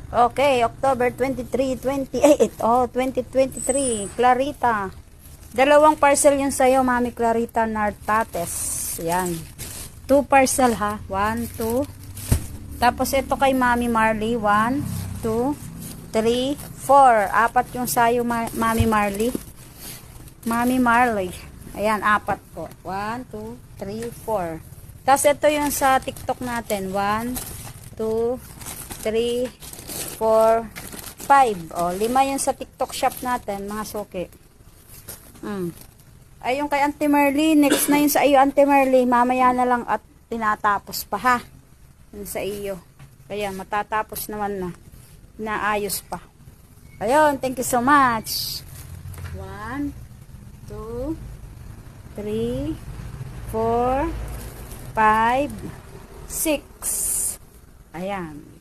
Okay, October 23, 28. Oh, 2023. Clarita. Dalawang parcel yun sa'yo, Mami Clarita Nartates. Yan. 2 parcel ha. 1, 2. Tapos ito kay Mami Marley. 1, 2, 3, 4. Apat yung sa'yo, Mami Marley. Mami Marley. Ayan, apat po. 1, 2, 3, 4. Tapos ito yung sa TikTok natin. 1, 2, 3, 4, 5. O, 5 yung sa TikTok shop natin, mga suki. Ay, yung kay Auntie Merly, next na yun sa iyo, Auntie Merly. Mamaya na lang at tinatapos pa, ha? Yun sa iyo. Kaya, matatapos naman na. Naayos pa. Ayun, thank you so much. 1, 2, 3, 4, 5, 6. Ayan.